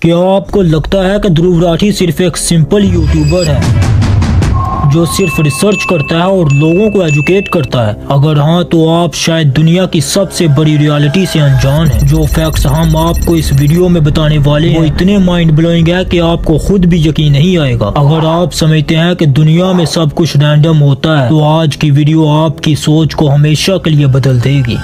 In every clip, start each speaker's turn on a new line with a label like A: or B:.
A: क्या आपको लगता है कि ध्रुव राठी सिर्फ एक सिंपल यूट्यूबर है जो सिर्फ रिसर्च करता है और लोगों को एजुकेट करता है? अगर हाँ, तो आप शायद दुनिया की सबसे बड़ी रियलिटी से अनजान हैं। जो फैक्ट्स हम आपको इस वीडियो में बताने वाले हैं वो इतने माइंड ब्लोइंग है कि आपको खुद भी यकीन नहीं आएगा। अगर आप समझते हैं कि दुनिया में सब कुछ रैंडम होता है तो आज की वीडियो आपकी सोच को हमेशा के लिए बदल देगी।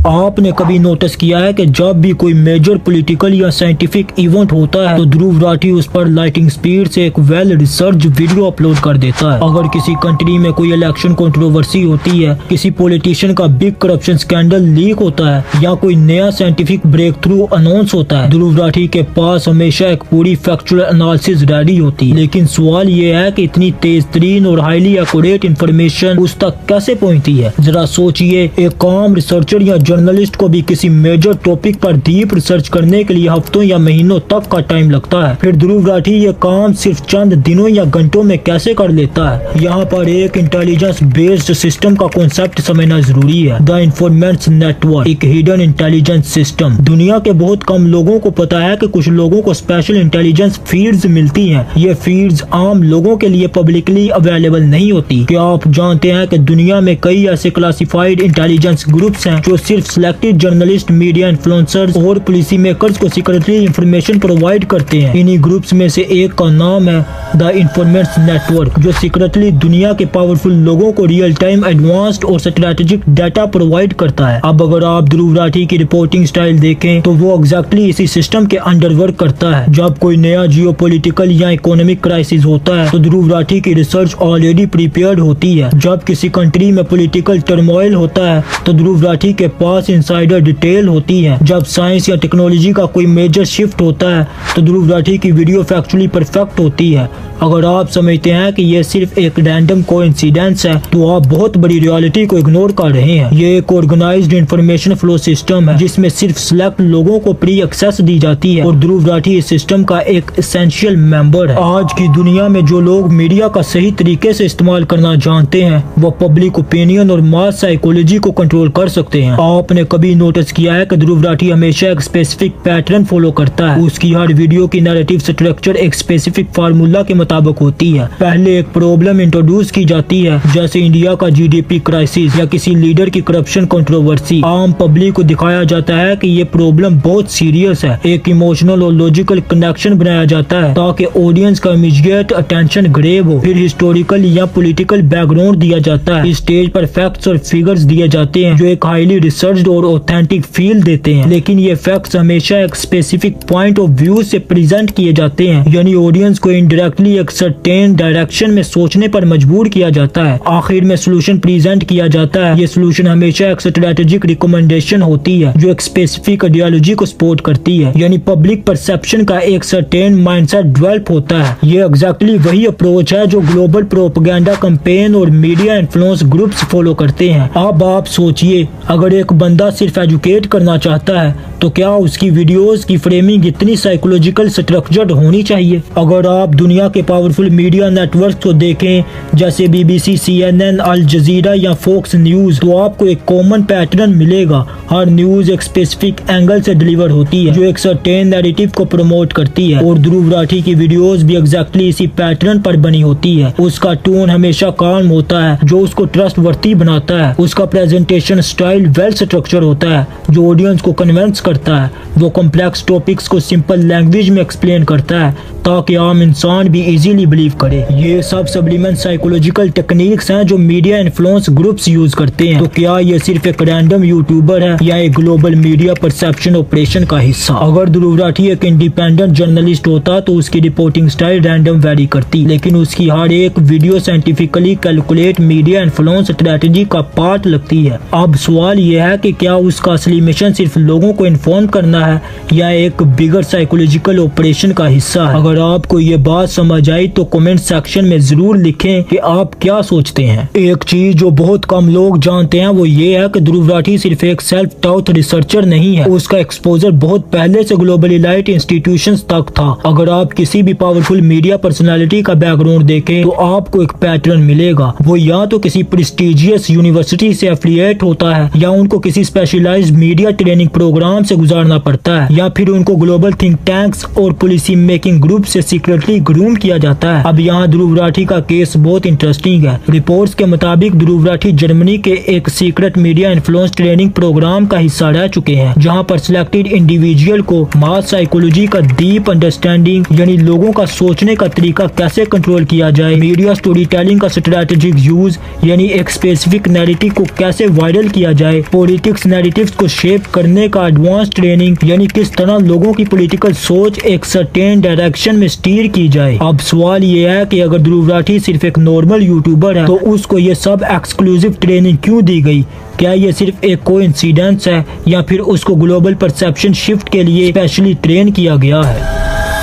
A: आपने कभी नोटिस किया है कि जब भी कोई मेजर पॉलिटिकल या साइंटिफिक इवेंट होता है तो ध्रुव राठी उस पर लाइटिंग स्पीड से एक वेल रिसर्च वीडियो अपलोड कर देता है। अगर किसी कंट्री में कोई इलेक्शन कंट्रोवर्सी होती है, किसी पॉलिटिशियन का बिग करप्शन स्कैंडल लीक होता है या कोई नया साइंटिफिक ब्रेक थ्रू अनाउंस होता है, ध्रुव राठी के पास हमेशा एक पूरी फैक्चुअल एनालिसिस रेडी होती है। लेकिन सवाल ये है कि इतनी तेज तरीन और हाईली एक्यूरेट इंफॉर्मेशन उस तक कैसे पहुँचती है? जरा सोचिए, एक आम रिसर्चर या जर्नलिस्ट को भी किसी मेजर टॉपिक पर डीप रिसर्च करने के लिए हफ्तों या महीनों तक का टाइम लगता है। फिर ध्रुव राठी ये काम सिर्फ चंद दिनों या घंटों में कैसे कर लेता है? यहाँ पर एक इंटेलिजेंस बेस्ड सिस्टम का कॉन्सेप्ट समझना जरूरी है। द इन्फॉर्मेंट्स नेटवर्क एक हिडन इंटेलिजेंस सिस्टम। दुनिया के बहुत कम लोगों को पता है कि कुछ लोगों को स्पेशल इंटेलिजेंस फीड्स मिलती हैं। ये फीड्स आम लोगों के लिए पब्लिकली अवेलेबल नहीं होती। क्या आप जानते हैं कि दुनिया में कई ऐसे क्लासिफाइड इंटेलिजेंस ग्रुप्स हैं जो सिर्फ सिलेक्टेड जर्नलिस्ट, मीडिया इन्फ्लुएंसर्स और पॉलिसी मेकर्स को सीक्रेटली इंफॉर्मेशन प्रोवाइड करते हैं? इन्हीं ग्रुप्स में से एक का नाम है द इन्फॉर्मेंट्स नेटवर्क, जो सीक्रेटली दुनिया के पावरफुल लोगों को रियल टाइम एडवांस्ड और स्ट्रेटेजिक डाटा प्रोवाइड करता है। अब अगर आप ध्रुव राठी की रिपोर्टिंग स्टाइल देखें तो वो एग्जैक्टली इसी सिस्टम के अंडर वर्क करता है। जब कोई नया जियोपॉलिटिकल या इकोनॉमिक क्राइसिस होता है तो ध्रुव राठी की रिसर्च ऑलरेडी प्रिपेयर्ड होती है। जब किसी कंट्री में पॉलिटिकल टर्मोइल होता है तो ध्रुव राठी के पास इनसाइडर डिटेल होती है। जब साइंस या टेक्नोलॉजी का कोई मेजर शिफ्ट होता है तो ध्रुव राठी की वीडियो फैक्चुअली परफेक्ट होती है। अगर आप समझते हैं कि यह सिर्फ एक रैंडम कोइंसिडेंस है तो आप बहुत बड़ी रियलिटी को इग्नोर कर रहे हैं। ये एक ऑर्गेनाइज्ड इंफॉर्मेशन फ्लो सिस्टम है जिसमें सिर्फ सिलेक्ट लोगों को प्री एक्सेस दी जाती है और ध्रुव राठी इस सिस्टम का एक एसेंशियल मेंबर है। आज की दुनिया में जो लोग मीडिया का सही तरीके से इस्तेमाल करना जानते हैं वो पब्लिक ओपिनियन और मास साइकोलॉजी को कंट्रोल कर सकते हैं। आपने कभी नोटिस किया है कि ध्रुव राठी हमेशा एक स्पेसिफिक पैटर्न फॉलो करता है? उसकी हर वीडियो की नैरेटिव स्ट्रक्चर एक स्पेसिफिक फार्मूला के मुताबिक होती है। पहले एक प्रॉब्लम इंट्रोड्यूस की जाती है, जैसे इंडिया का जीडीपी क्राइसिस या किसी लीडर की करप्शन कंट्रोवर्सी। आम पब्लिक को दिखाया जाता है कि ये प्रॉब्लम बहुत सीरियस है। एक इमोशनल और लॉजिकल कनेक्शन बनाया जाता है ताकि ऑडियंस का इमीडिएट अटेंशन ग्रेब हो। फिर हिस्टोरिकल या पॉलिटिकल बैकग्राउंड दिया जाता है। स्टेज पर फैक्ट्स और फिगर्स दिए जाते हैं जो एक हाईली रिसर्च्ड और ऑथेंटिक फील देते हैं। लेकिन ये फैक्ट्स हमेशा एक स्पेसिफिक पॉइंट ऑफ व्यू से प्रेजेंट किए जाते हैं, यानी ऑडियंस को इनडायरेक्टली एक सर्टेन डायरेक्शन में सोचने पर मजबूर किया जाता है। आखिर में सोल्यूशन प्रेजेंट किया जाता है। ये सोल्यूशन हमेशा एक स्ट्रेटेजिक रिकमेंडेशन होती है जो एक स्पेसिफिक आइडियोलॉजी को सपोर्ट करती है, यानी पब्लिक परसेप्शन का एक सर्टेन माइंडसेट डेवलप होता है। ये एग्जैक्टली वही अप्रोच है जो ग्लोबल प्रोपेगेंडा कैंपेन और मीडिया इन्फ्लुएंस ग्रुप्स फॉलो करते हैं। अब आप सोचिए, अगर एक बंदा सिर्फ एजुकेट करना चाहता है तो क्या उसकी वीडियोस की फ्रेमिंग इतनी साइकोलॉजिकल स्ट्रक्चर्ड होनी चाहिए? अगर आप दुनिया के पावरफुल मीडिया नेटवर्क को देखें जैसे BBC, CNN, अल जजीरा या फॉक्स न्यूज, तो आपको एक कॉमन पैटर्न मिलेगा। हर न्यूज एक स्पेसिफिक एंगल से डिलीवर होती है जो एक सर्टेन नैरेटिव को प्रमोट करती है और ध्रुव राठी की वीडियोस भी एग्जैक्टली इसी पैटर्न पर बनी होती है। उसका टोन हमेशा काम होता है जो उसको ट्रस्ट वर्ती बनाता है। उसका प्रेजेंटेशन स्टाइल वेल स्ट्रक्चर होता है जो ऑडियंस को कन्विंस करता है। वो कॉम्प्लेक्स टॉपिक्स को सिंपल लैंग्वेज में एक्सप्लेन करता है ताकि आम इंसान भी इजीली बिलीव करे। ये सब सप्लीमेंट साइकोलॉजिकल टेक्निक्स हैं जो मीडिया इन्फ्लुएंस ग्रुप्स यूज करते हैं। तो क्या ये सिर्फ एक रैंडम यूट्यूबर है या एक ग्लोबल मीडिया परसेप्शन ऑपरेशन का हिस्सा? अगर ध्रुव राठी एक इंडिपेंडेंट जर्नलिस्ट होता तो उसकी रिपोर्टिंग स्टाइल रैंडम वेरी करती, लेकिन उसकी हर एक video scientifically calculate media influence strategy का पार्ट लगती है। अब सवाल यह है कि क्या उसका असली मिशन सिर्फ लोगों को इन्फॉर्म करना है या एक बिगर साइकोलॉजिकल ऑपरेशन का हिस्सा है। अगर आपको ये बात समझ आई तो कमेंट सेक्शन में जरूर लिखें कि आप क्या सोचते हैं। एक चीज जो बहुत कम लोग जानते हैं वो ये है कि ध्रुव राठी सिर्फ एक सेल्फ टाउट रिसर्चर नहीं है, उसका एक्सपोजर बहुत पहले से ग्लोबल एलाइट इंस्टीट्यूशंस तक था। अगर आप किसी भी पावरफुल मीडिया पर्सनालिटी का बैकग्राउंड देखें तो आपको एक पैटर्न मिलेगा। वो या तो किसी प्रेस्टिजियस यूनिवर्सिटी से एफिलिएट होता है, या उनको किसी स्पेशलाइज्ड मीडिया ट्रेनिंग प्रोग्राम से गुजारना पड़ता है, या फिर उनको ग्लोबल थिंक टैंक्स और पॉलिसी मेकिंग ग्रुप से सीक्रेटली ग्रूम किया जाता है। अब यहाँ ध्रुव राठी का केस बहुत इंटरेस्टिंग है। रिपोर्ट्स के मुताबिक ध्रुव राठी जर्मनी के एक secret media influence training program का हिस्सा रह चुके हैं, जहां पर सिलेक्टेड इंडिविजुअल को मास साइकोलॉजी का डीप अंडरस्टैंडिंग यानी लोगों का सोचने का तरीका कैसे कंट्रोल किया जाए, मीडिया स्टोरी टेलिंग का स्ट्रेटेजिक यूज यानी एक स्पेसिफिक नैरेटिव को कैसे वायरल किया जाए, पॉलिटिक्स नैरेटिव्स को शेप करने का एडवांस ट्रेनिंग यानी किस तरह लोगों की पॉलिटिकल सोच एक सर्टेन डायरेक्शन में स्टीयर की जाए। अब सवाल ये है कि अगर ध्रुव राठी सिर्फ एक नॉर्मल यूट्यूबर है तो उसको ये सब एक्सक्लूसिव ट्रेनिंग क्यों दी गई? क्या ये सिर्फ एक कोइंसिडेंस है या फिर उसको ग्लोबल परसेप्शन शिफ्ट के लिए स्पेशली ट्रेन किया गया है?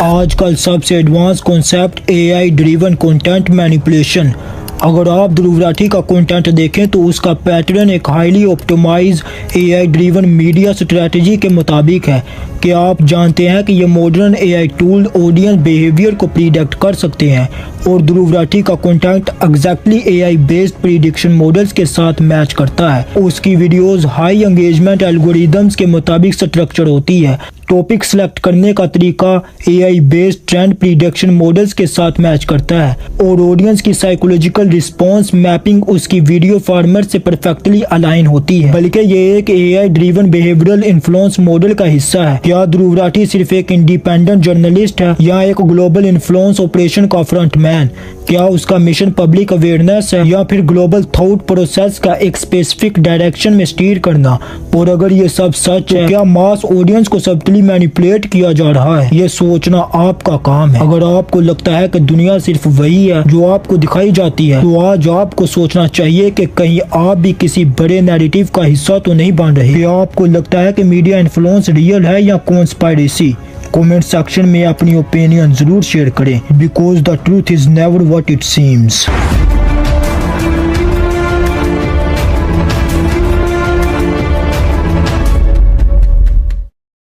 A: आजकल सबसे advance concept AI driven content manipulation. अगर आप ध्रुव राठी का कंटेंट देखें तो उसका पैटर्न एक highly optimize AI driven media strategy के मुताबिक है। कि आप जानते हैं कि ये modern AI tool audience behaviour को प्रिडिक्ट कर सकते हैं और ध्रुव राठी का content exactly AI based prediction models के साथ मैच करता है। उसकी वीडियोस हाई एंगेजमेंट एल्गोरिदम्स के मुताबिक स्ट्रक्चर होती है। टॉपिक सिलेक्ट करने का तरीका AI based trend prediction models के साथ मैच करता है और ऑडियंस की साइकोलॉजिकल रिस्पॉन्स मैपिंग उसकी वीडियो फॉर्मेट से परफेक्टली अलाइन होती है। बल्कि ये एक AI driven behavioural influence model का हिस्सा है। क्या ध्रुव राठी सिर्फ एक इंडिपेंडेंट जर्नलिस्ट है या एक ग्लोबल इन्फ्लुएंस ऑपरेशन का फ्रंटमैन? क्या उसका मिशन पब्लिक अवेयरनेस है या फिर ग्लोबल थॉट प्रोसेस का एक स्पेसिफिक डायरेक्शन में स्टीयर करना? और अगर ये सब सच है, क्या मास ऑडियंस को सबटली मैनिपुलेट किया जा रहा है? ये सोचना आपका काम है। अगर आपको लगता है कि दुनिया सिर्फ वही है जो आपको दिखाई जाती है, तो आज आपको सोचना चाहिए कि कहीं आप भी किसी बड़े नैरेटिव का हिस्सा तो नहीं बन रहे। क्या आपको लगता है कि मीडिया इन्फ्लुएंस रियल है या कॉन्स्पिरेसी? कमेंट सेक्शन में अपनी ओपिनियन जरूर शेयर करें, because the truth is never what it seems.